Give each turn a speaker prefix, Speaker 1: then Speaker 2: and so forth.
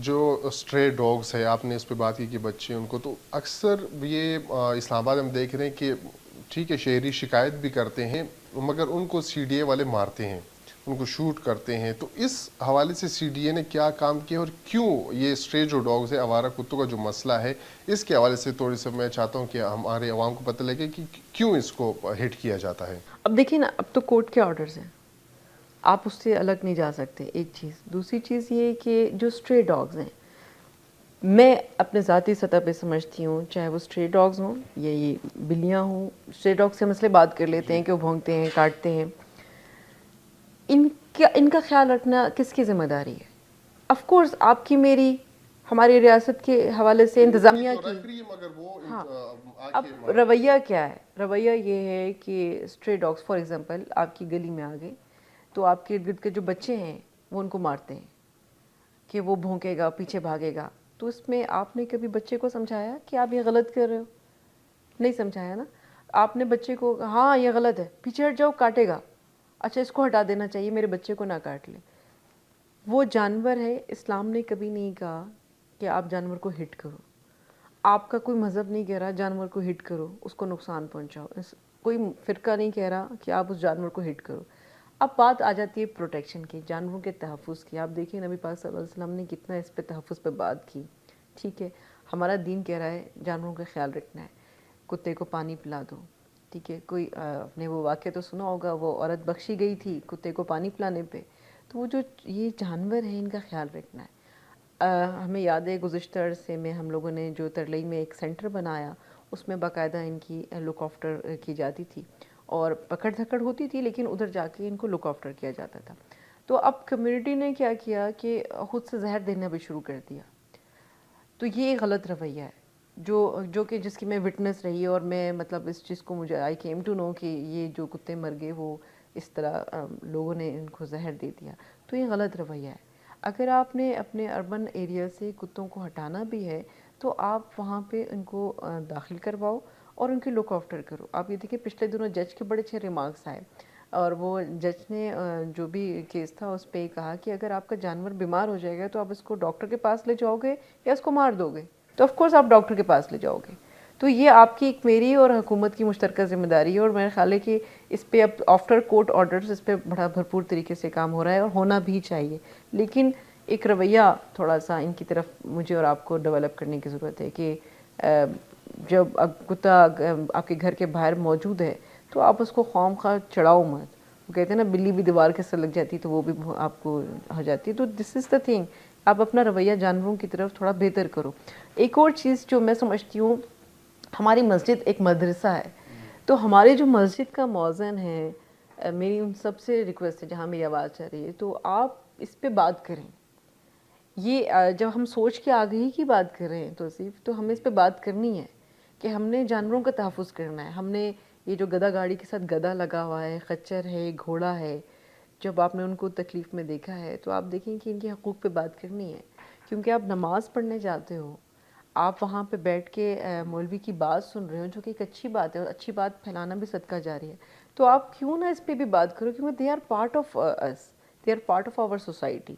Speaker 1: جو straight dogs ہے، آپ نے اس پہ بات کی کہ بچے ان کو، تو اکثر یہ اسلام آباد ہم دیکھ رہے ہیں کہ ٹھیک ہے شہری شکایت بھی کرتے ہیں مگر ان کو سی ڈی اے والے مارتے ہیں، ان کو شوٹ کرتے ہیں. تو اس حوالے سے سی ڈی اے نے کیا کام کیا اور کیوں یہ اسٹرے جو ڈاگز ہے، آوارہ کتوں کا جو مسئلہ ہے، اس کے حوالے سے تھوڑی سی میں چاہتا ہوں کہ ہمارے عوام کو پتہ لگے کہ کیوں اس کو ہٹ کیا جاتا ہے.
Speaker 2: اب دیکھیں نا، اب تو کورٹ کے آرڈرز ہیں، آپ اس سے الگ نہیں جا سکتے، ایک چیز. دوسری چیز یہ کہ جو اسٹرے ڈاگز ہیں، میں اپنے ذاتی سطح پہ سمجھتی ہوں، چاہے وہ اسٹرے ڈاگز ہوں یا یہ بلیاں ہوں. اسٹرے ڈاگ سے مسئلے بات کر لیتے ہیں کہ وہ بھونکتے ہیں، کاٹتے ہیں. ان کا خیال رکھنا کس کی ذمہ داری ہے؟ آف کورس آپ کی، میری، ہماری ریاست کے حوالے سے انتظامیہ کی. ہاں، اب رویہ کیا ہے؟ رویہ یہ ہے کہ اسٹرے ڈاگس فار ایگزامپل آپ کی گلی میں آ گئے تو آپ کے ارد گرد کے جو بچے ہیں وہ ان کو مارتے ہیں کہ وہ بھونکے گا، پیچھے بھاگے گا. تو اس میں آپ نے کبھی بچے کو سمجھایا کہ آپ یہ غلط کر رہے ہو؟ نہیں سمجھایا نا. آپ نے بچے کو ہاں یہ غلط ہے، پیچھے ہٹ جاؤ، کاٹے گا، اچھا اس کو ہٹا دینا چاہیے، میرے بچے کو نہ کاٹ لے. وہ جانور ہے. اسلام نے کبھی نہیں کہا کہ آپ جانور کو ہٹ کرو. آپ کا کوئی مذہب نہیں کہہ رہا جانور کو ہٹ کرو، اس کو نقصان پہنچاؤ. کوئی فرقہ نہیں کہہ رہا کہ آپ اس جانور کو ہٹ کرو. اب بات آ جاتی ہے پروٹیکشن کی، جانوروں کے تحفظ کی. آپ دیکھیں نبی پاک صلی اللہ علیہ وسلم نے کتنا اس پہ تحفظ پہ بات کی. ٹھیک ہے، ہمارا دین کہہ رہا ہے جانوروں کا خیال رکھنا ہے. کتے کو پانی پلا دو. ٹھیک ہے، کوئی آپ نے وہ واقعہ تو سنا ہوگا، وہ عورت بخشی گئی تھی کتے کو پانی پلانے پہ. تو وہ جو یہ جانور ہیں ان کا خیال رکھنا ہے. ہمیں یاد ہے گزشتہ عرصے میں ہم لوگوں نے جو ترلئی میں ایک سینٹر بنایا، اس میں باقاعدہ ان کی لک آفٹر کی جاتی تھی اور پکڑ دھکڑ ہوتی تھی، لیکن ادھر جا کے ان کو لک آفٹر کیا جاتا تھا. تو اب کمیونٹی نے کیا کیا کہ خود سے زہر دینا بھی شروع کر دیا. تو یہ غلط رویہ ہے جو کہ جس کی میں وٹنس رہی، اور میں مطلب اس چیز کو مجھے آئی کیم ٹو نو کہ یہ جو کتے مر گئے وہ اس طرح لوگوں نے ان کو زہر دے دیا. تو یہ غلط رویہ ہے. اگر آپ نے اپنے اربن ایریا سے کتوں کو ہٹانا بھی ہے تو آپ وہاں پہ ان کو داخل کرواؤ اور ان کی لک آفٹر کرو. آپ یہ دیکھیں پچھلے دنوں جج کے بڑے اچھے ریمارکس آئے، اور وہ جج نے جو بھی کیس تھا اس پہ کہا کہ اگر آپ کا جانور بیمار ہو جائے گا تو آپ اس کو ڈاکٹر کے پاس لے جاؤ گے یا اس کو مار دو گے؟ تو آف کورس آپ ڈاکٹر کے پاس لے جاؤ گے. تو یہ آپ کی ایک، میری اور حکومت کی مشترکہ ذمہ داری ہے، اور میرا خیال ہے کہ اس پہ اب آفٹر کورٹ آرڈرز اس پہ بڑا بھرپور طریقے سے کام ہو رہا ہے اور ہونا بھی چاہیے. لیکن ایک رویہ تھوڑا سا ان کی طرف مجھے اور آپ کو ڈیولپ کرنے کی ضرورت ہے کہ جب کتا آپ کے گھر کے باہر موجود ہے تو آپ اس کو خواہ مخواہ چڑھاؤ مت. وہ کہتے ہیں نا بلی بھی دیوار کے سر لگ جاتی تو وہ بھی آپ کو ہو جاتی ہے. تو دس از دا تھنگ، آپ اپنا رویہ جانوروں کی طرف تھوڑا بہتر کرو. ایک اور چیز جو میں سمجھتی ہوں، ہماری مسجد ایک مدرسہ ہے، تو ہماری جو مسجد کا مؤذن ہے، میری ان سب سے ریکویسٹ ہے جہاں میری آواز چل رہی ہے تو آپ اس پہ بات کریں. یہ جب ہم سوچ کے آگہی کی بات کر رہے ہیں توصیف، تو ہمیں اس پہ بات کرنی ہے کہ ہم نے جانوروں کا تحفظ کرنا ہے. ہم نے یہ جو گدھا گاڑی کے ساتھ گدھا لگا ہوا ہے، خچر ہے، گھوڑا ہے، جب آپ نے ان کو تکلیف میں دیکھا ہے تو آپ دیکھیں کہ ان کے حقوق پہ بات کرنی ہے. کیونکہ آپ نماز پڑھنے جاتے ہو، آپ وہاں پہ بیٹھ کے مولوی کی بات سن رہے ہو جو کہ ایک اچھی بات ہے، اور اچھی بات پھیلانا بھی صدقہ جاری ہے. تو آپ کیوں نہ اس پہ بھی بات کرو، کیونکہ they are part of us, they are part of our society.